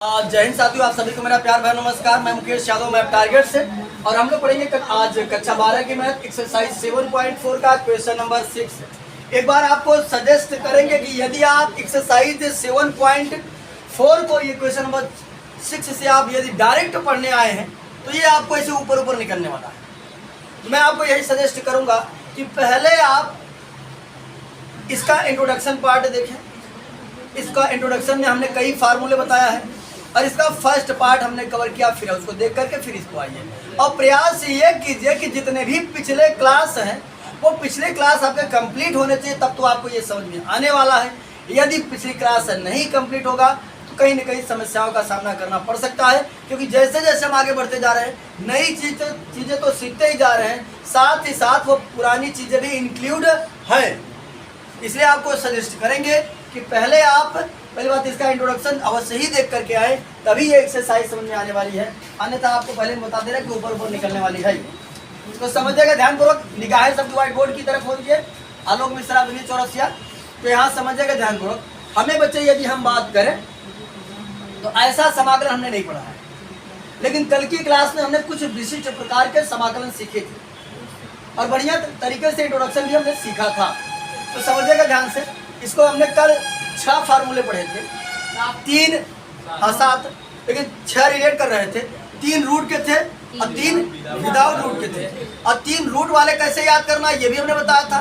जय हिंद साथियों, आप सभी को मेरा प्यार भरा नमस्कार। मैं मुकेश यादव, मैं टारगेट से, और हम लोग पढ़ेंगे आज कक्षा 12 की मैथ एक्सरसाइज 7.4 का क्वेश्चन नंबर 6। एक बार आपको सजेस्ट करेंगे कि यदि आप एक्सरसाइज 7.4 को ये क्वेश्चन नंबर 6 से आप यदि डायरेक्ट पढ़ने आए हैं तो ये आपको ऐसे ऊपर ऊपर निकलने वाला है। तो मैं आपको यही सजेस्ट करूंगा कि पहले आप इसका इंट्रोडक्शन पार्ट देखें। इसका इंट्रोडक्शन में हमने कई फार्मूले बताया है और इसका फर्स्ट पार्ट हमने कवर किया, फिर उसको देख करके फिर इसको आइए और प्रयास ये कीजिए कि जितने भी पिछले क्लास हैं वो पिछले क्लास आपके कंप्लीट होने चाहिए, तब तो आपको ये समझ में आने वाला है। यदि पिछली क्लास नहीं कंप्लीट होगा तो कहीं न कहीं समस्याओं का सामना करना पड़ सकता है, क्योंकि जैसे जैसे हम आगे बढ़ते जा रहे हैं नई चीज़ें तो सीखते ही जा रहे हैं, साथ ही साथ वो पुरानी चीज़ें भी इंक्लूड है। इसलिए आपको सजेस्ट करेंगे कि पहले पहली बात इसका इंट्रोडक्शन अवश्य ही देख करके आए, तभी ये एक्सरसाइज समझ में आने वाली है। अन्यथा आपको पहले बता दे रहा कि ऊपर ऊपर निकलने वाली है। इसको समझिएगा ध्यानपूर्वक। निगाहें सब व्हाइट बोर्ड की तरफ होंगे, आलोक मिश्रा दुनिया चौरसिया। तो यहाँ समझिएगा ध्यानपूर्वक। हमें बच्चे यदि हम बात करें तो ऐसा समाकलन हमने नहीं पढ़ा है, लेकिन कल की क्लास में हमने कुछ विशिष्ट प्रकार के समाकलन सीखे थे और बढ़िया तरीके से इंट्रोडक्शन भी हमने सीखा था। तो समझिएगा ध्यान से। इसको हमने कल 6 फार्मूले पढ़े थे, 3 7, लेकिन 6 रिलेट कर रहे थे। 3 रूट के थे और 3 विदाउट रूट के थे। और 3 रूट वाले कैसे याद करना ये भी हमने बताया था।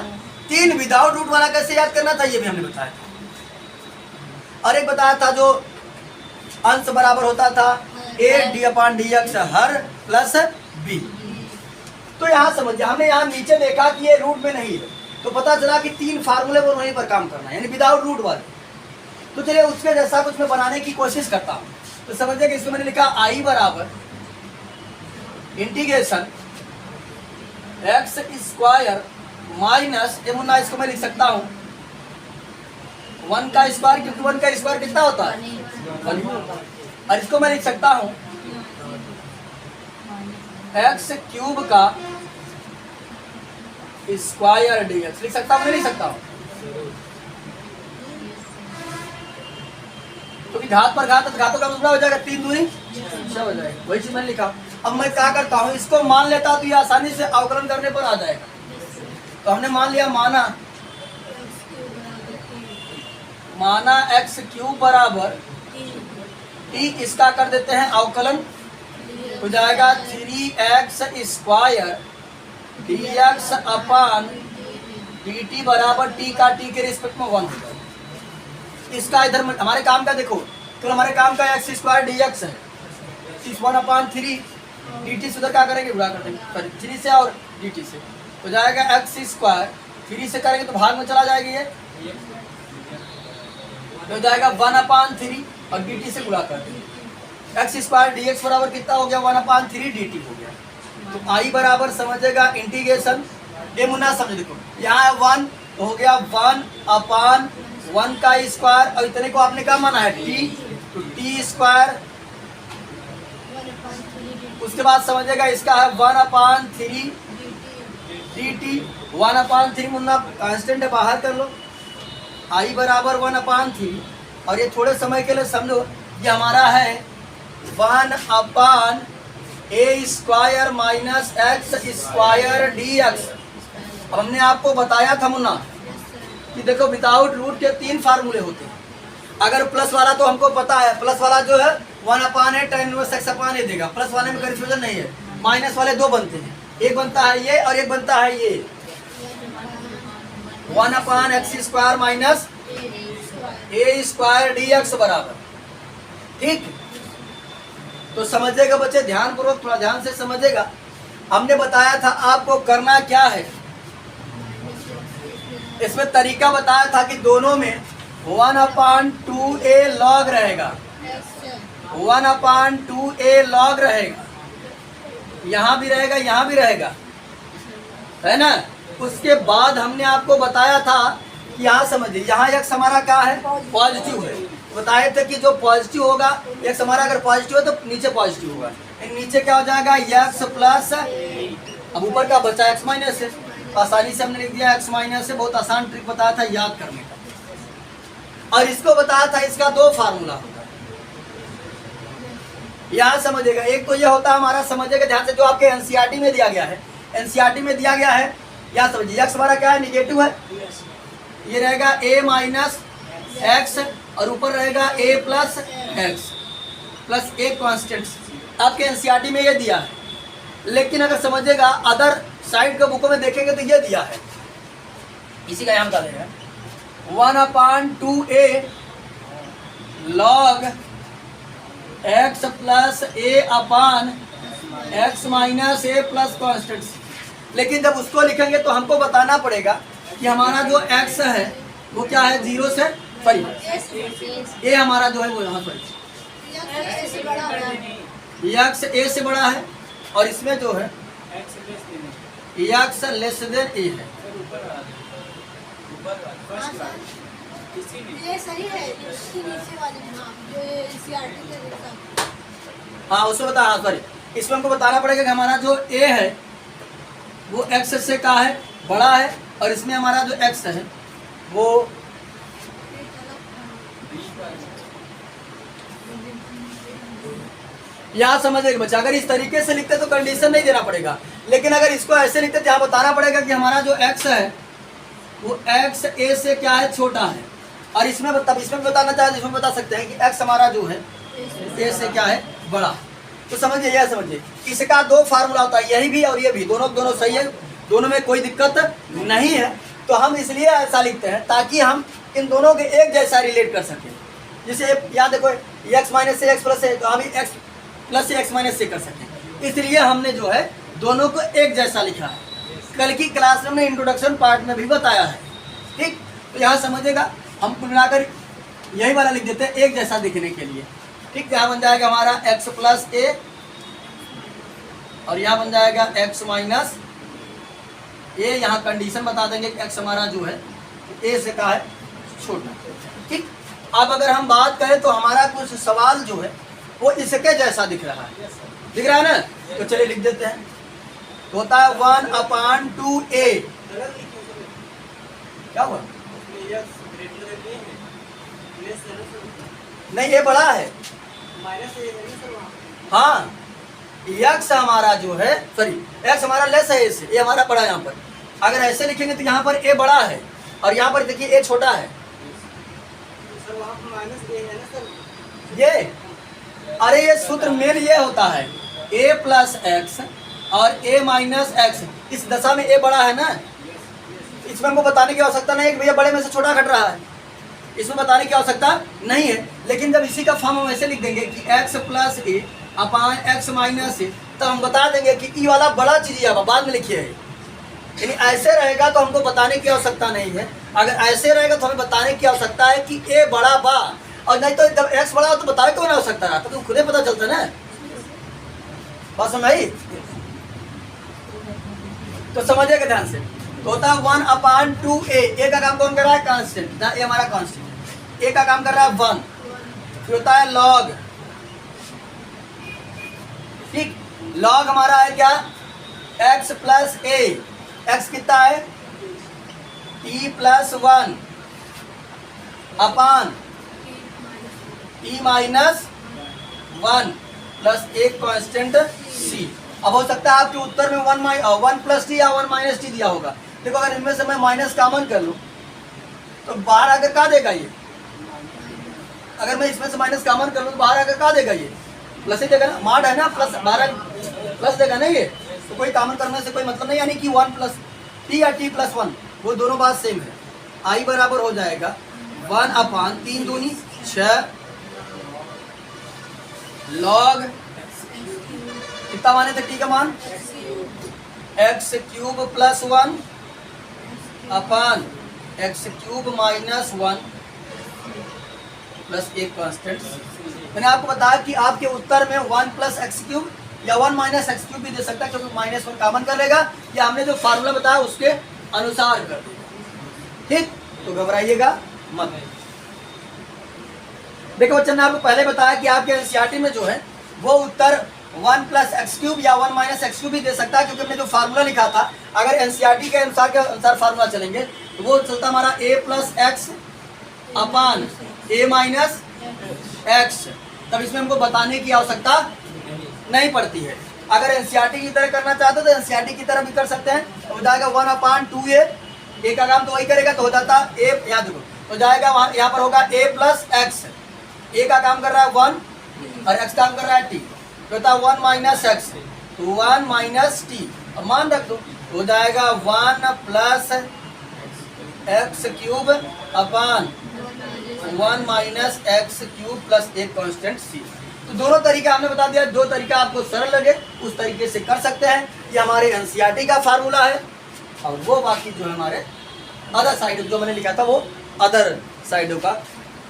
3 विदाउट रूट वाला कैसे याद करना था ये भी हमने बताया था। और एक बताया था जो अंश बराबर होता था a/dx हर प्लस b। तो यहाँ समझिए, हमने यहाँ नीचे देखा कि ये रूट में नहीं है, तो पता चला कि 3 फार्मूले वो वहीं पर काम करना है, यानी विदाउट रूट वाले। तो चलिए उसके जैसा कुछ मैं बनाने की कोशिश करता हूँ। तो समझिए कि इसको मैंने लिखा i बराबर इंटीग्रेशन x² माइनस ये मुन्ना, इसको मैं लिख सकता हूँ 1 का स्क्वायर, क्योंकि 1 का स्क्वायर कितना होता है 1। और इसको मैं लिख सकता हूँ x³ का स्क्वायर dx। लिख सकता हूँ नहीं लिख सकता हूँ, क्योंकि घात पर घात घातों का मतलब हो जाएगा 3 दूनी 6 हो जाएगा। वही चीज मैंने लिखा। अब मैं क्या करता हूँ, इसको मान लेता हूँ तो ये आसानी से अवकलन करने पर आ जाएगा। तो हमने मान लिया, माना x³ बराबर t, इसका कर देते हैं अवकलन, हो जाएगा 3x² dx अपान dt बराबर t का t के रिस्पेक्ट में 1 होगा। इसका इधर हमारे काम का देखो, तो हमारे काम का x² dx है, 1/3 dt से उधर क्या करेंगे, गुणा कर देंगे 3 से और dt से, हो जाएगा x²। 3 से करेंगे तो भाग में चला जाएगा, ये हो जाएगा 1/3 और dt से गुणा कर देंगे। x² dx बराबर कितना हो गया 1/3 dt हो गया। तो i बराबर समझेगा इंटीग्रेशन, ये मुन्ना समझ देखो, यहाँ 1 हो गया 1/1 का स्क्वायर, और इतने को आपने क्या माना है t, तो t²। उसके बाद समझेगा इसका है 1/3 dt। 1/3 मुन्ना कांस्टेंट है, बाहर कर लो। i बराबर 1/3, और ये थोड़े समय के लिए समझो ये हमारा है 1/a² माइनस x² dx। अब हमने आपको बताया था मुन्ना कि देखो विदाउट रूट के 3 फार्मूले होते हैं। अगर प्लस वाला तो हमको पता है, प्लस वाला जो है 1/a tan इनवर्स x/a देगा। प्लस वाले में कंफ्यूजन नहीं है। माइनस वाले 2 बनते हैं, एक बनता है ये और एक बनता है ये 1/x² माइनस a² dx बराबर। ठीक, तो समझिएगा बच्चे, ध्यानपूर्वक थोड़ा ध्यान से समझिएगा। हमने बताया था आपको करना क्या है, इसमें तरीका बताया था कि दोनों में 1/2a log रहेगा, 1/2a log रहेगा, यहाँ भी रहेगा यहाँ भी रहेगा, है ना। उसके बाद हमने आपको बताया था कि यहाँ समझिए, यहाँ x हमारा क्या है पॉजिटिव है। बताए थे कि जो पॉजिटिव होगा, x हमारा अगर पॉजिटिव है तो नीचे पॉजिटिव होगा, नीचे क्या हो जाएगा x प्लस, अब ऊपर का बचा x माइनस है, आसानी से हमने लिख दिया x माइनस से। बहुत आसान ट्रिक बताया था याद करने का। और इसको बताया था इसका 2 फार्मूला होगा, यहाँ समझिएगा, एक तो ये होता है हमारा, समझिएगा ध्यान से, जो आपके एनसीईआरटी में दिया गया है, एनसीईआरटी में दिया गया है, यहाँ समझिए एक्स हमारा क्या है, निगेटिव है, ये रहेगा a माइनस एक्स और ऊपर रहेगा a प्लस एक्स प्लस एक कॉन्स्टेंट। आपके एनसीईआरटी में ये दिया है, लेकिन अगर समझिएगा अदर साइड के बुकों में देखेंगे तो ये दिया है, इसी का यहाँ बता दे रहे हैं 1/2a log x plus a upon x minus A plus constant. लेकिन जब उसको लिखेंगे तो हमको बताना पड़ेगा कि हमारा जो x है वो क्या है, 0 से सॉरी a हमारा जो है वो यहाँ पर x a से बड़ा है और इसमें जो है x लेस देन a है। ये सही है, इसके नीचे वाले में, हाँ, जो ये एनसीईआरटी के अनुसार। हाँ उसमें बता, हाँ सॉरी, इसमें हमको बताना पड़ेगा कि हमारा जो a है वो x से क्या है, बड़ा है, और इसमें हमारा जो x है वो यहाँ समझिएगा बच्चा, अगर इस तरीके से लिखते तो कंडीशन नहीं देना पड़ेगा, लेकिन अगर इसको ऐसे लिखते तो यहाँ बताना पड़ेगा कि हमारा जो x है वो x a से क्या है, छोटा है, और इसमें तब इसमें बताना चाहे, इसमें बता सकते हैं कि x हमारा जो है a से क्या है, बड़ा। तो समझिए, यह समझिए, इसका दो फार्मूला होता है, यही भी और ये भी, दोनों सही है, दोनों में कोई दिक्कत नहीं है। तो हम इसलिए ऐसा लिखते हैं ताकि हम इन दोनों के एक जैसा रिलेट कर सकें। जैसे यहाँ देखो x माइनस से एक्स प्लस है, तो हम x प्लस से एक्स माइनस से कर सकें, इसलिए हमने जो है दोनों को एक जैसा लिखा है। कल की क्लास में हमने इंट्रोडक्शन पार्ट में भी बताया है, ठीक। तो यहाँ समझिएगा, हम कुल मिलाकर यही वाला लिख देते हैं एक जैसा दिखने के लिए, ठीक। यहाँ बन जाएगा हमारा x प्लस a और यहाँ बन जाएगा x माइनस a। यहाँ कंडीशन बता देंगे कि x हमारा जो है a से का है, छोटा, ठीक। अब अगर हम बात करें तो हमारा कुछ सवाल जो है वो इसके जैसा दिख रहा है, दिख रहा है ना, तो चलिए लिख देते हैं। तो होता है 1/2a, क्या हुआ, नहीं ये बड़ा है, हाँ x हमारा जो है, सॉरी x हमारा लेस है, इससे ये हमारा बड़ा है। यहाँ पर अगर ऐसे लिखेंगे तो यहाँ पर a बड़ा है और यहाँ पर देखिए a छोटा है, ये अरे ये सूत्र मेन ये होता है a प्लस एक्स और a माइनस एक्स, इस दशा में a बड़ा है ना, इसमें हमको बताने की आवश्यकता नहीं है कि भैया बड़े में से छोटा घट रहा है, इसमें बताने की आवश्यकता नहीं है। लेकिन जब इसी का फॉर्म हम ऐसे लिख देंगे कि x plus a upon x minus a, तो हम बता देंगे कि ई वाला बड़ा चीज है, बाद में लिखिए है। यानी ऐसे रहेगा तो हमको बताने की आवश्यकता नहीं है, अगर ऐसे रहेगा तो हमें बताने की आवश्यकता है कि a बड़ा बा, और नहीं तो जब x बड़ा हो तो बताने क्यों नहीं आवश्यकता रहा, तो खुद ही पता चलता ना, बात समझ आई। तो समझिएगा ध्यान से, तो होता है 1/2a, a का काम कौन कर रहा है, कांस्टेंट, ये हमारा कांस्टेंट, a का काम कर रहा है 1, फिर होता है log, ठीक। log हमारा है क्या, x प्लस a, x कितना है t प्लस 1 अपान t माइनस 1 प्लस एक कांस्टेंट c। अब हो सकता है आपके उत्तर में 1 प्लस टी या 1 माइनस टी दिया होगा। देखो अगर इनमें से मैं माइनस कॉमन कर लूं तो बाहर आकर क्या देगा ये, अगर मैं इसमें से माइनस कॉमन कर लूं तो बाहर आकर क्या देगा, ये प्लस ही देगा ना, मार्ड है ना, प्लस बाहर प्लस देगा ना ये, तो कोई कॉमन करने से कोई मतलब नहीं, यानी कि 1 प्लस टी या टी प्लस 1 वो दोनों बात सेम है। आई बराबर हो जाएगा 1 अपान 3 दूनी 6 लॉग कितना माने थे टी का मान, एक्स क्यूब प्लस 1 अपान एक्स क्यूब माइनस 1 प्लस एक कांस्टेंट। मैंने आपको बताया कि आपके उत्तर में 1 प्लस एक्स क्यूब या 1 माइनस एक्स क्यूब भी दे सकता है, क्योंकि माइनस 1 कॉमन कर लेगा, या हमने जो फार्मूला बताया उसके अनुसार कर देगा, ठीक। तो घबराइएगा मत। देखो बच्चों ने आपको पहले बताया कि आपके एनसीईआरटी में जो है वो उत्तर 1 प्लस एक्स क्यूब या 1 माइनस एक्स क्यूब भी दे सकता है, क्योंकि हमने जो फार्मूला लिखा था, अगर एनसीईआरटी के अनुसार फार्मूला चलेंगे तो वो चलता हमारा a plus x upon a minus x तब इसमें हमको बताने की आवश्यकता नहीं पड़ती है। अगर एनसीईआरटी की तरह करना चाहते हो तो एनसीईआरटी की तरह भी कर सकते हैं। तो हो जाएगा 1/2a, ए का काम तो वही करेगा, तो हो जाता ए, याद रखो, तो जाएगा वहाँ, यहाँ पर होगा a प्लस एक्स, ए का काम कर रहा है 1 और एक्स काम कर रहा है t, तो होता 1 माइनस एक्स, 1 माइनस टी, अब मान रख दो, हो जाएगा 1 प्लस एक्स क्यूब अपान 1 माइनस एक्स क्यूब प्लस एक कांस्टेंट सी। तो दोनों तरीका हमने बता दिया, जो तरीका आपको सरल लगे उस तरीके से कर सकते हैं। ये हमारे एनसीईआरटी का फार्मूला है, और वो बाकी जो है हमारे अदर साइड जो मैंने लिखा था वो अदर साइडों का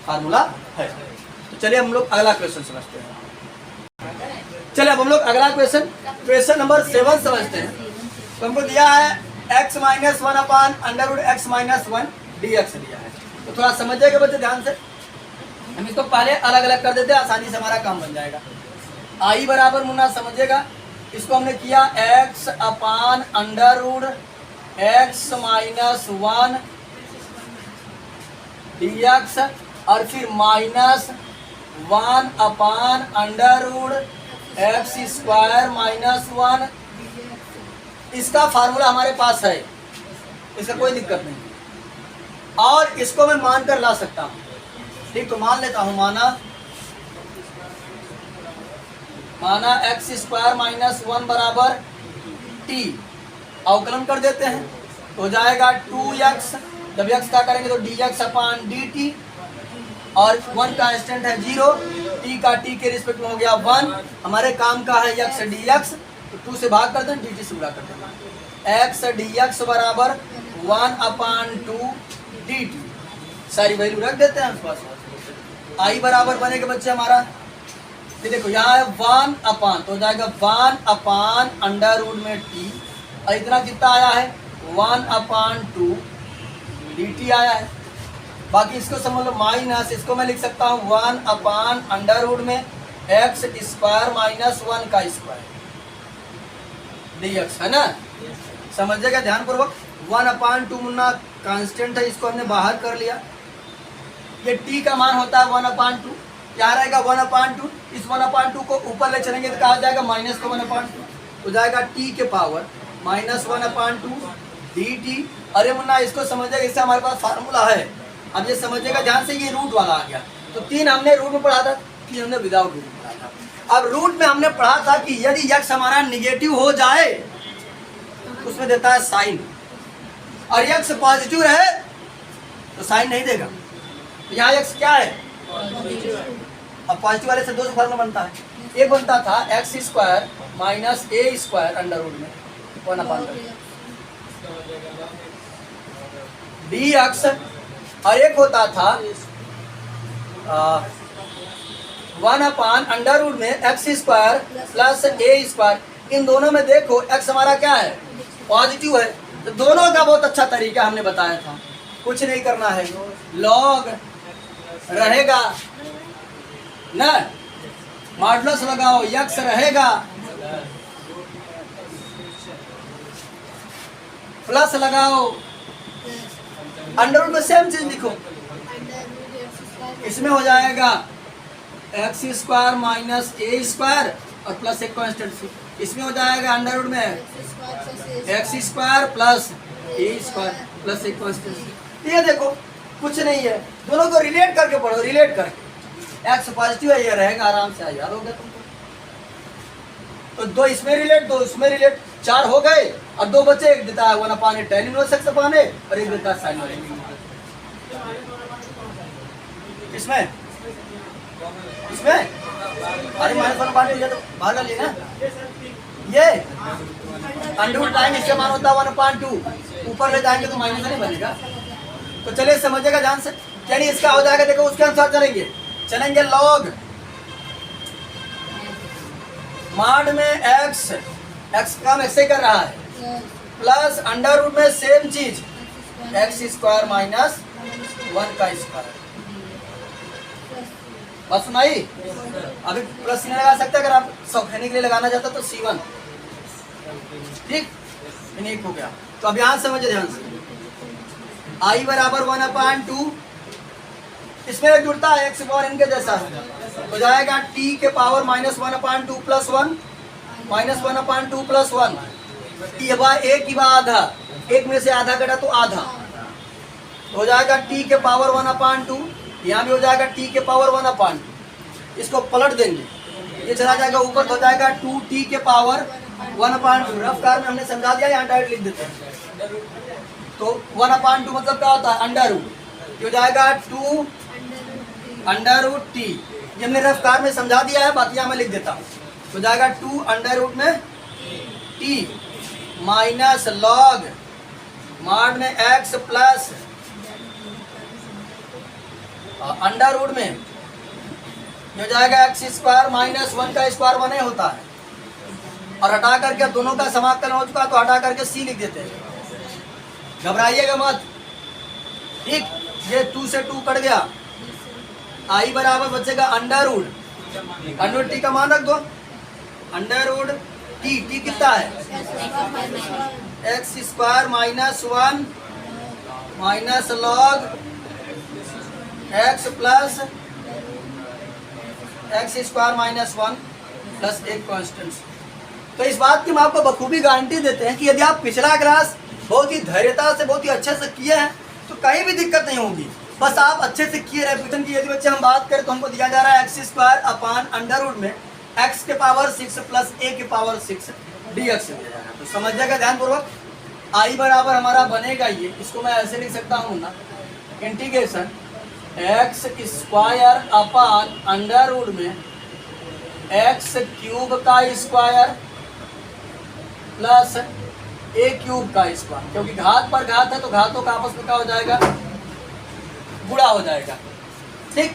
फार्मूला है। तो चलिए हम लोग अगला क्वेश्चन समझते हैं। चलिए अब हम लोग अगला क्वेश्चन नंबर 7 समझते हैं। तो हमको दिया है x minus 1 upon under root x minus 1 dx दिया है। तो थोड़ा समझिएगा बच्चे ध्यान से, हम इसको पहले अलग अलग कर देते हैं, आसानी से हमारा काम बन जाएगा। आई बराबर मुन्ना समझिएगा, इसको हमने किया x upon under root x minus 1 dx और फिर minus 1 upon under root x square minus 1। इसका फार्मूला हमारे पास है, इसका कोई दिक्कत नहीं, और इसको मैं मान कर ला सकता हूँ। ठीक, तो मान लेता हूँ, माना एक्स स्क्वायर माइनस 1 बराबर टी, अवकलन कर देते हैं तो हो जाएगा 2x, जब x का करेंगे तो dx अपान dt, और 1 का इंस्टेंट है 0, t का t के रिस्पेक्ट में हो गया 1, हमारे काम का है x dx, तो 2 से भाग करते हैं, dt से गुणा करते हैं, x dx बराबर 1 अपान 2 dt, सारी वैल्यू रख देते हैं पास। आई बराबर बनेगा बच्चे हमारा, ये देखो यहाँ है 1 अपान, तो हो जाएगा 1 अपान अंडर रूट में t, और इतना कितना आया है 1 अपान 2 dt आया है। बाकी इसको समझ लो माइनस, इसको मैं लिख सकता हूँ 1 अपान अंडर रूट में एक्स स्क्वायर माइनस 1 का स्क्वायर dx, है ना। समझिएगा ध्यान पूर्वक, 1 अपान 2 मुन्ना कांस्टेंट है, इसको हमने बाहर कर लिया। ये t का मान होता है 1 अपान 2, क्या रहेगा 1 अपान 2, इस 1 अपान 2 को ऊपर ले चलेंगे तो कहा जाएगा माइनस का 1 अपान 2, हो जाएगा t के पावर माइनस 1 अपान 2 dt। अरे मुन्ना इसको समझिएगा, इससे हमारे पास फार्मूला है। अब ये समझिएगा ध्यान से, ये रूट वाला आ गया, तो 3 हमने रूट में पढ़ा था, 3 हमने विदाउट रूट में पढ़ा था। अब रूट में हमने पढ़ा था कि यदि x हमारा निगेटिव हो जाए उसमें देता है साइन, और x पॉजिटिव रहे तो साइन नहीं देगा। तो यहाँ x क्या है, अब पॉजिटिव वाले से 2 फार्मूला बनता है, एक बनता था एक्स स्क्वायर माइनस ए स्क्वायर अंडर रूट में 1 अपान dx, और एक होता था 1 अपान अंडर रूट में एक्स स्क्वायर प्लस ए स्क्वायर। इन दोनों में देखो x हमारा क्या है, पॉजिटिव है, तो दोनों का बहुत अच्छा तरीका हमने बताया था, कुछ नहीं करना है, लॉग रहेगा ना, मॉडुलस लगाओ, x रहेगा, प्लस लगाओ, अंडर रूट में सेम चीज लिखो, इसमें हो जाएगा एक्स स्क्वायर माइनस ए स्क्वायर और प्लस एक कांस्टेंट सी, इसमें हो जाएगा अंडर रूट में एक्स स्क्वायर प्लस ए स्क्वायर प्लस एक कांस्टेंट सी। ये देखो कुछ नहीं है, दोनों को रिलेट करके पढ़ो, रिलेट करके, एक्स पॉजिटिव है ये रहेगा, आराम से याद हो गया तुमको। तो 2 इसमें रिलेट, 2 इसमें रिलेट, 4 हो गए, और 2 बचे, एक देता है 1 अपान tan inverse x upon a और एक देता है sin इसमें इसमें अरे माइनस 1 अपान ये तो भागा लिए ना, ये अंडर रूट लाएंगे, इसका मान होता है 1 अपान 2, ऊपर ले जाएंगे तो माइनस नहीं बनेगा। तो चलिए समझिएगा ध्यान से, यानी इसका हो जाएगा, देखो उसके अनुसार चलेंगे लॉग मॉड में x काम ऐसे कर रहा है, प्लस अंडर रूट में सेम चीज एक्स स्क्वायर माइनस 1 का स्क्वायर। बात सुनाई, अभी प्लस नहीं लगा सकते, अगर आप सौखने के लिए लगाना चाहते तो C1, ठीक, एक हो गया। तो अब यहाँ समझिए ध्यान से, i बराबर 1 अपान 2 इसमें एक जुड़ता है एक्स पावर एन के जैसा हो जाएगा टी के पावर -1/2 + 1 -1/2 + 1। ये बा एक ही बा आधा, एक में से आधा कटा तो आधा हो जाएगा टी के पावर 1/2। यहाँ भी हो जाएगा टी के पावर 1/2। इसको पलट देंगे, ये चला जाएगा ऊपर तो हो जाएगा 2t के पावर 1/2। रफ कार में हमने समझा दिया, यहाँ डायरेक्ट लिख देते हैं। तो 1/2 मतलब क्या होता है? Under root. ये हो जाएगा 2 अंडर रूट टी। ये हमने रफ कार में समझा दिया है, बाकी यहाँ मैं लिख देता हूँ। हो जाएगा 2 अंडर रूट में टी माइनस लॉग मॉड में एक्स प्लस अंडर रूट में हो जाएगा x² -1 का स्क्वायर 1 होता है। और हटा करके दोनों का समाकलन हो चुका तो हटा करके c लिख देते हैं। घबराइएगा मत, ठीक। ये 2 से 2 कट गया, i बराबर बचेगा अंडर रूट टी का मान रख दो। अंडर रूट टी कितना है? x² -1 minus log x plus x² -1 plus एक कॉन्स्टेंट। तो इस बात की हम आपको बखूबी गारंटी देते हैं कि यदि आप पिछला क्लास बहुत ही धैर्यता से बहुत ही अच्छे से किए हैं तो कहीं भी दिक्कत नहीं होगी। बस आप अच्छे से किए रेपिटेशन की। यदि बच्चे हम बात करें तो हमको दिया जा रहा है x² में x के पावर 6 प्लस a के पावर 6 dx दिया जा रहा है। तो समझिएगा ध्यानपूर्वक। i बराबर हमारा बनेगा ये, इसको मैं ऐसे लिख सकता हूँ ना, इंटीग्रेशन x² अपान अंडर रूट में x³ का स्क्वायर प्लस a³ का स्क्वायर। क्योंकि घात पर घात है तो घातों का आपस में क्या हो जाएगा? गुणा हो जाएगा, ठीक।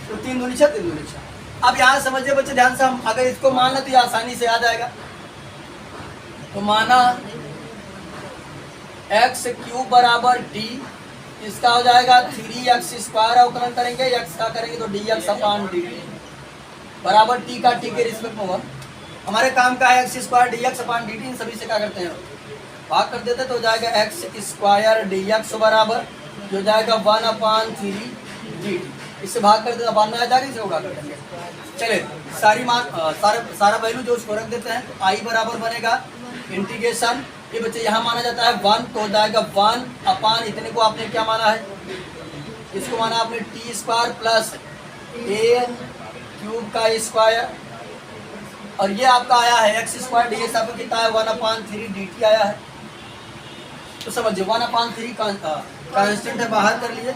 तो 3 दूनी 6 3 दूनी 6। अब यहाँ समझिए बच्चे ध्यान से, हम अगर इसको मान लें तो ये आसानी से आ जाएगा। तो माना x³ बराबर d, इसका हो जाएगा 3x² अवकलन करेंगे, x का करेंगे तो dx अपान dt बराबर t का t के रिस्पेक्ट में। हमारे काम का है x² dx अपान dt। इन सभी से क्या करते हैं? भाग कर देते तो हो जाएगा x² dx बराबर जो जाएगा 1/3 dt। इससे भाग कर देते अपान में आ जाएगा, इसे उड़ा कर देंगे। चलिए सारी मान सारा वैल्यू जो उसको रख देते हैं। तो i बराबर बनेगा इंटीग्रेशन, ये बच्चे यहाँ माना जाता है 1 तो हो जाएगा 1 अपान इतने को आपने क्या माना है? इसको माना आपने t² प्लस a³ का स्क्वायर। और ये आपका आया है x² dx आपका कितना है? 1/3 dt आया है। तो समझिए 1/3 कांस्टेंट है, बाहर कर लिए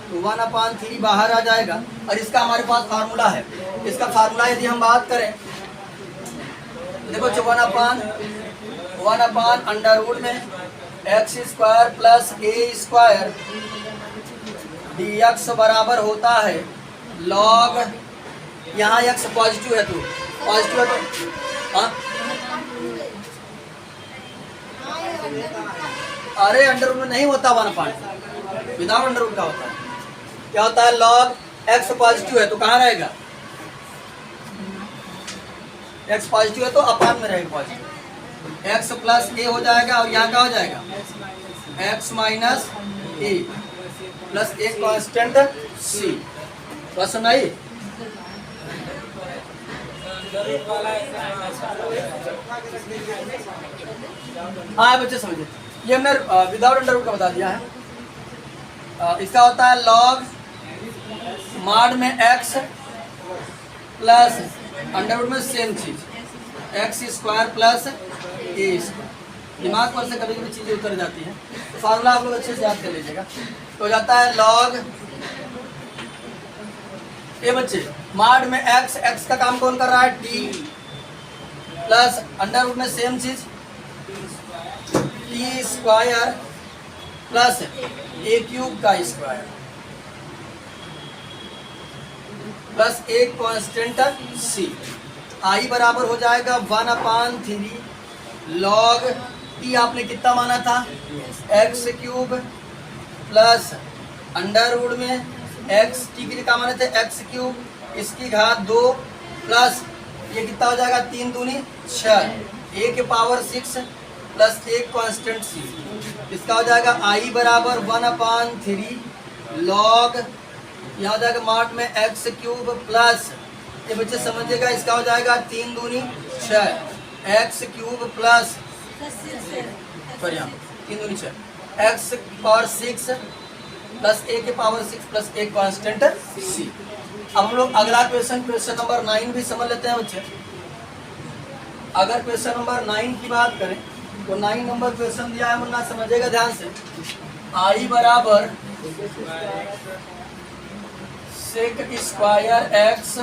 तो 1/3 बाहर आ जाएगा। और इसका हमारे पास फार्मूला है। इसका फार्मूला यदि हम बात करें देखो 1/1 अंडर रूट में x² प्लस a² dx बराबर होता है लॉग, यहाँ x पॉजिटिव है तो हाँ, अरे अंडर रूट में नहीं होता 1/, विदाउट अंडर रूट का होता है। क्या होता है? लॉग x पॉजिटिव है तो कहाँ रहेगा? x पॉजिटिव है तो अपान में रहेगा पॉजिटिव। x प्लस a हो जाएगा और यहाँ क्या हो जाएगा? x माइनस a प्लस एक कॉन्स्टेंट c। बस सुनाइए। हाँ बच्चे समझिए, ये हमने विदाउट अंडर रूट का बता दिया है। इसका होता है लॉग मॉड में x प्लस अंडर रूट में सेम चीज x² प्लस a। दिमाग पर से कभी कभी चीजें उतर जाती हैं, तो फार्मूला आप लोग अच्छे से याद कर लीजिएगा। तो हो जाता है लॉग ये बच्चे मॉड में x का काम कौन कर रहा है? t प्लस अंडर रूट में सेम चीज t² प्लस a³ का स्क्वायर प्लस एक कांस्टेंट c। i बराबर हो जाएगा 1/3 लॉग t आपने कितना माना था? x³ प्लस अंडर रूट में x t के लिए क्या माने थे? x³ इसकी घात 2 प्लस ये कितना हो जाएगा? 3 दूनी 6 a के पावर 6 प्लस एक कांस्टेंट c। इसका हो जाएगा i बराबर 1/3 लॉग यहाँ हो जाएगा मॉड में एक्स क्यूब प्लस, ये बच्चे समझिएगा इसका हो जाएगा 3 दूनी 6 एक्स क्यूब प्लस सॉरी यहाँ 3 दूनी 6 एक्स पावर 6 प्लस ए के पावर 6 प्लस एक कांस्टेंट सी। अब हम लोग अगला क्वेश्चन नंबर 9 भी समझ लेते हैं बच्चे। अगर क्वेश्चन नंबर 9 की बात करें तो 9 नंबर क्वेश्चन दिया है मुन्ना, समझिएगा ध्यान से। आई बराबर sec square x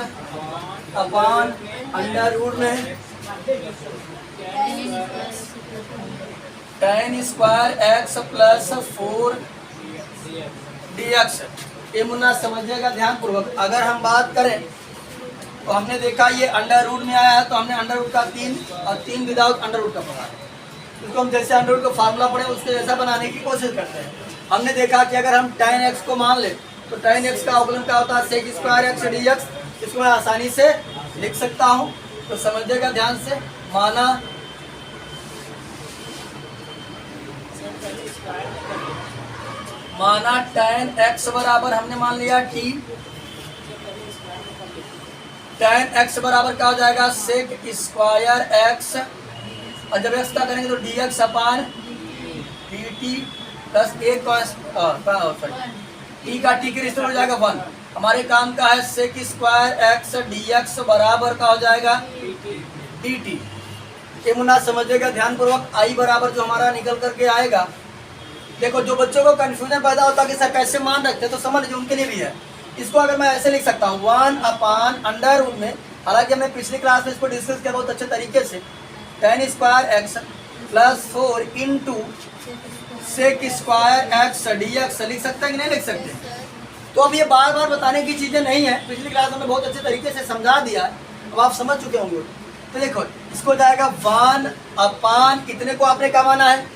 upon under root में tan square x plus 4 dx। ये मुन्ना समझिएगा ध्यान पूर्वक। अगर हम बात करें तो हमने देखा ये अंडर रूट में आया है, तो हमने अंडर रूट का 3 और 3 विदाउट अंडर रूट का पढ़ा है। इसको हम जैसे अंडर रूट का फार्मूला पढ़े उसको जैसा बनाने की कोशिश करते हैं। हमने देखा कि अगर हम tan x को मान ले तो tan x का अवकलन क्या होता है, सेक स्क्वायर एक्स dx। इसको मैं आसानी से लिख सकता हूँ, तो समझिएगा ध्यान से। माना tan x बराबर हमने मान लिया t, tan x बराबर क्या हो जाएगा सेक स्क्वायर x, और जब x का करेंगे तो dx अपान dt प्लस एक t का t के रिश्ते में हो जाएगा 1। हमारे काम का है सेक स्क्वायर x dx बराबर का हो जाएगा dt। ये मुन्ना समझिएगा ध्यान पूर्वक। आई बराबर जो हमारा निकल करके आएगा, देखो जो बच्चों को कंफ्यूजन पैदा होता है कि सर कैसे मान रखते हैं, तो समझ लीजिए उनके लिए भी है। इसको अगर मैं ऐसे लिख सकता हूँ 1 अपान अंडर रूट में, हालांकि हमने पिछली क्लास में इसको डिस्कस किया बहुत अच्छे तरीके से, tan square x plus 4 into sec square x dx लिख सकते हैं कि नहीं लिख सकते। तो अब ये बार बार बताने की चीज़ें नहीं है, पिछली क्लास में बहुत अच्छे तरीके से समझा दिया है, अब आप समझ चुके होंगे। तो देखो इसको जाएगा 1 अपान, इतने को आपने क्या माना है,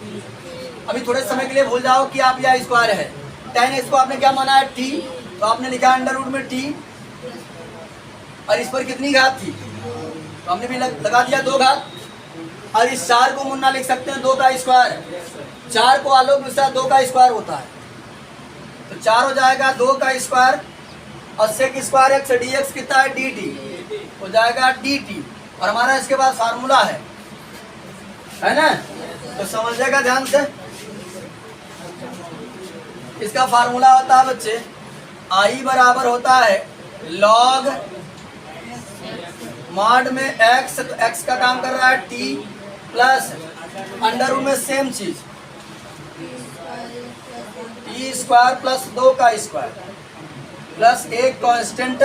अभी थोड़े समय के लिए भूल जाओ कि आप यह स्क्वायर है। tan x को आपने क्या माना है t, तो आपने लिखा अंडर रूट में t, और इस पर कितनी घात थी, तो हमने भी लगा दिया 2 घात। और इस 4 को मुन्ना लिख सकते हैं 2 का स्क्वायर, 4 को आलोक विस्तार 2 का स्क्वायर होता है, तो 4 हो जाएगा 2 का स्क्वायर, और सेक स्क्वायर एक्स dx कितना है dt, हो जाएगा dt। और हमारा इसके बाद फार्मूला है ना, तो समझिएगा ध्यान से। इसका फार्मूला होता है बच्चे, आई बराबर होता है लॉग मॉड में x, तो x का काम कर रहा है t प्लस अंडर रूट में सेम चीज t स्क्वायर प्लस 2 का स्क्वायर प्लस एक कांस्टेंट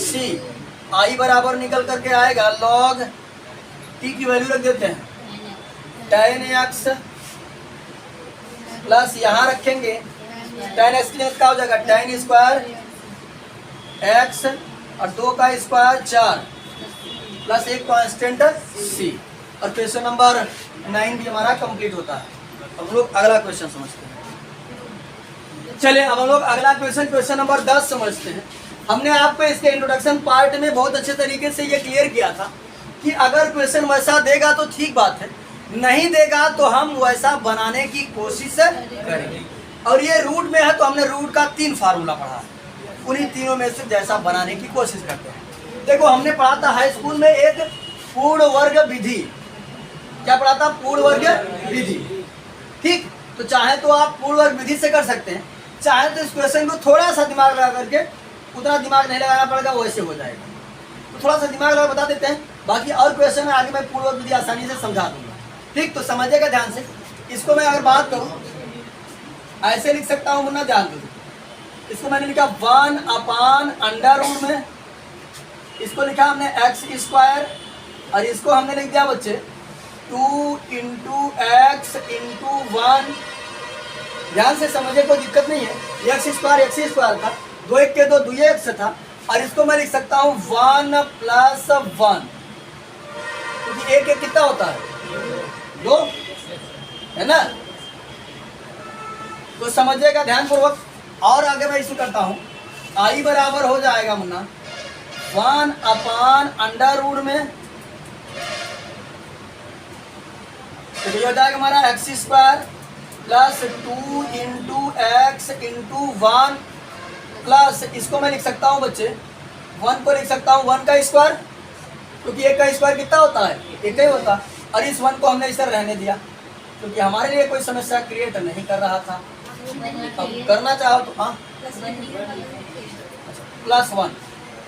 c। आई बराबर निकल करके आएगा लॉग t की वैल्यू रख देते हैं tan x प्लस यहाँ रखेंगे tan x के लिए क्या हो जाएगा tan स्क्वायर x और 2 का स्क्वायर 4 प्लस एक कांस्टेंट c। और क्वेश्चन नंबर 9 भी हमारा कंप्लीट होता है। अब हम लोग अगला क्वेश्चन समझते हैं। चलिए अब हम लोग अगला क्वेश्चन नंबर 10 समझते हैं। हमने आपको इसके इंट्रोडक्शन पार्ट में बहुत अच्छे तरीके से ये क्लियर किया था कि अगर क्वेश्चन वैसा देगा तो ठीक बात है, नहीं देगा तो हम वैसा बनाने की कोशिश करेंगे। और ये रूट में है तो हमने रूट का 3 फार्मूला पढ़ा है, उन्हीं तीनों में से जैसा बनाने की कोशिश करते हैं। देखो हमने पढ़ा था हाई स्कूल में एक पूर्ण वर्ग विधि, क्या पढ़ा था, पूर्ण वर्ग विधि। ठीक, तो चाहे तो आप पूर्ण वर्ग विधि से कर सकते हैं, चाहे तो इस क्वेश्चन को थोड़ा सा दिमाग लगा करके, उतना दिमाग नहीं लगाना पड़ेगा, वैसे हो जाएगा। तो थोड़ा सा दिमाग लगा बता देते हैं, बाकी और क्वेश्चन है आगे मैं पूर्ण वर्ग विधि आसानी से समझा दूंगा। ठीक, तो समझिएगा ध्यान से। इसको मैं अगर बात करूं ऐसे लिख सकता हूं मुन्ना, ध्यान दो। इसको मैंने लिखा 1 अपान अंडर रूट में, इसको लिखा हमने एक्स स्क्वायर, और इसको हमने लिख दिया बच्चे 2 इंटू एक्स इंटू 1। ध्यान से समझिए, कोई दिक्कत नहीं है। एक्स स्क्वायर था, 2 1 के 2 2 एक्स था, और इसको मैं लिख सकता हूँ 1 प्लस 1, क्योंकि एक एक कितना होता है 2, है ना। तो समझिएगा ध्यान पूर्वक। और आगे मैं इशू करता हूँ, आई बराबर हो जाएगा मुन्ना 1 अपान अंडर रूट में, तो ये हो जाएगा हमारा x square plus 2 into x into 1 plus इसको मैं लिख सकता हूँ बच्चे 1 को लिख सकता हूँ 1 का स्क्वायर, क्योंकि 1 का स्क्वायर कितना होता है 1 ही होता है। और इस 1 को हमने इस तरह रहने दिया क्योंकि हमारे लिए कोई समस्या क्रिएट नहीं कर रहा था। अब करना चाहो तो हाँ +1,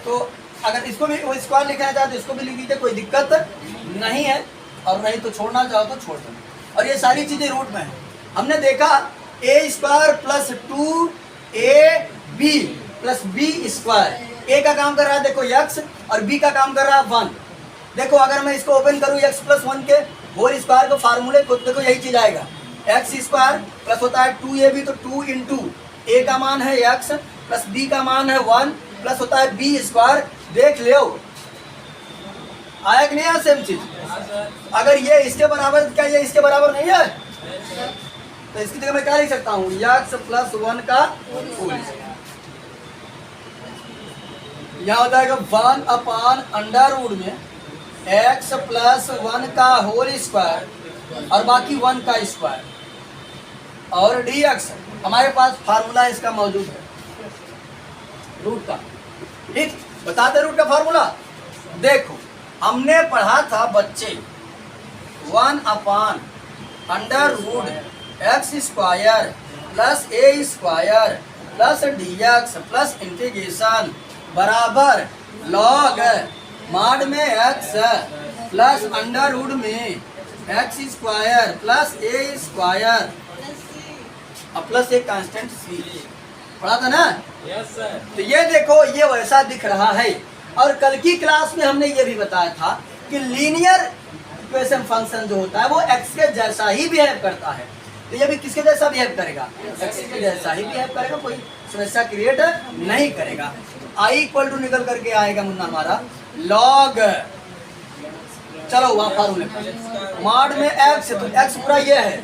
तो अगर इसको भी वो स्क्वायर लिखना चाहो तो इसको भी लिख दीजिए, कोई दिक्कत नहीं है। और नहीं तो छोड़ना चाहो तो छोड़ दो। और ये सारी चीजें रूट में है। हमने देखा a² + 2ab + b²। a का काम कर रहा है देखो x और b का काम कर रहा है 1। देखो अगर मैं इसको ओपन करूँ x + 1 के होल स्क्वायर को फार्मूले को, देखो यही चीज आएगा x² प्लस होता है 2ab, तो 2 × a का मान है x प्लस b का मान है 1 प्लस होता है b²। देख लो आया कि नहीं आया सेम चीज। अगर ये इसके बराबर है, क्या ये इसके बराबर नहीं है? तो इसकी जगह मैं क्या लिख सकता हूँ x + 1 का होल। यहाँ हो जाएगा 1/√में x + 1 का होल स्क्वायर और बाकी 1 का स्क्वायर और dx। हमारे पास फार्मूला इसका मौजूद है रूट का। ठीक, बताते रूट का फार्मूला। देखो हमने पढ़ा था बच्चे 1/√x² + a² + dx plus integration बराबर log mod में x प्लस अंडर रूट में x² प्लस a² और प्लस एक कांस्टेंट c। पढ़ा था ना? Yes sir. तो ये देखो ये वैसा दिख रहा है। और कल की क्लास में हमने ये भी बताया था कि लीनियर इक्वेशन फंक्शन जो होता है वो x के जैसा ही बिहेव करता है। तो ये भी किसके जैसा बिहेव करेगा? x के जैसा ही बिहेव करेगा, कोई समस्या क्रिएट नहीं करेगा। i = निकल करके आएगा मुन्ना हमारा log, चलो वहां फार्मूले mod में x, तो x पूरा ये है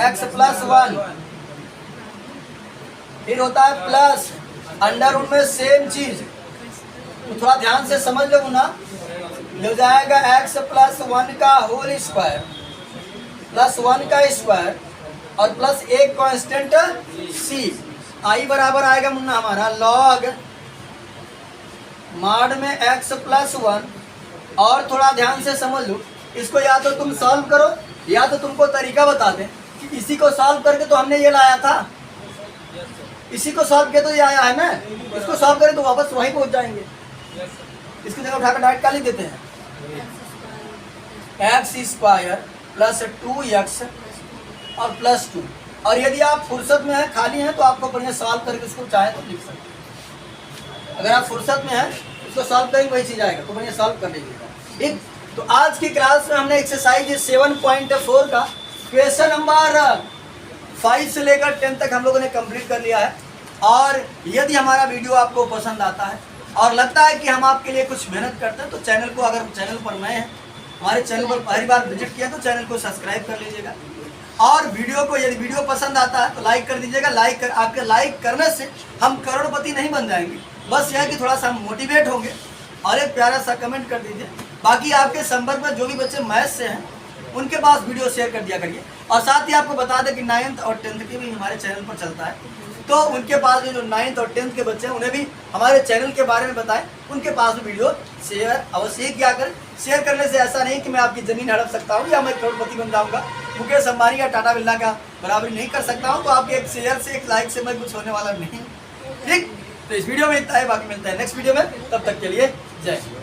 x + 1, फिर होता है प्लस अंडर रूट में सेम चीज। तो थोड़ा ध्यान से समझ लो ना, हो जाएगा x + 1 का होल स्क्वायर प्लस 1 का स्क्वायर और प्लस एक कांस्टेंट c। i बराबर आएगा मुन्ना हमारा log mod में x + 1। और थोड़ा ध्यान से समझ लो इसको, या तो तुम सॉल्व करो या तो तुमको तरीका बता दें कि इसी को सॉल्व करके तो हमने ये लाया था, इसी को सॉल्व किया तो ये आया है ना, इसको सॉल्व करें तो वापस वहीं पहुंच जाएंगे। इसकी जगह उठाकर डायरेक्ट क्या लिख देते हैं x² + 2x और +2। और यदि आप फुर्सत में हैं, खाली हैं, तो आपको बढ़िया सॉल्व करके उसको चाहे तो लिख सकते हैं। अगर आप फुर्सत में हैं उसको सॉल्व करेंगे वही चीज आएगा, तो बढ़िया सॉल्व कर लीजिएगा। ठीक, तो आज की क्लास में हमने एक्सरसाइज 7.4 का क्वेश्चन नंबर 5 से लेकर 10 तक हम लोगों ने कंप्लीट कर लिया है। और यदि हमारा वीडियो आपको पसंद आता है और लगता है कि हम आपके लिए कुछ मेहनत करते हैं, तो चैनल को, अगर चैनल पर नए हैं, हमारे चैनल पर पहली बार विजिट किया तो चैनल को सब्सक्राइब कर लीजिएगा। और वीडियो को, यदि वीडियो पसंद आता है तो लाइक कर दीजिएगा। आपके लाइक करने से हम करोड़पति नहीं बन जाएंगे, बस यह कि थोड़ा सा हम मोटिवेट होंगे। और एक प्यारा सा कमेंट कर दीजिए। बाकी आपके संपर्क में जो भी बच्चे मैथ से हैं उनके पास वीडियो शेयर कर दिया करिए। और साथ ही आपको बता दें कि 9th और 10th के भी हमारे चैनल पर चलता है, तो उनके पास भी जो 9th और 10th के बच्चे हैं उन्हें भी हमारे चैनल के बारे में बताएं, उनके पास भी वीडियो शेयर अवश्य किया करें। शेयर करने से ऐसा नहीं कि मैं आपकी ज़मीन हड़प सकता हूँ या मैं करोड़पति बन जाऊँगा, मुकेश अंबानी या टाटा बिरला का बराबरी नहीं कर सकता हूँ। तो आपके एक शेयर से, एक लाइक से मैं कुछ होने वाला नहीं। ठीक, तो इस वीडियो में इतना है, बाकी मिलता है नेक्स्ट वीडियो में। तब तक के लिए जय हिंद।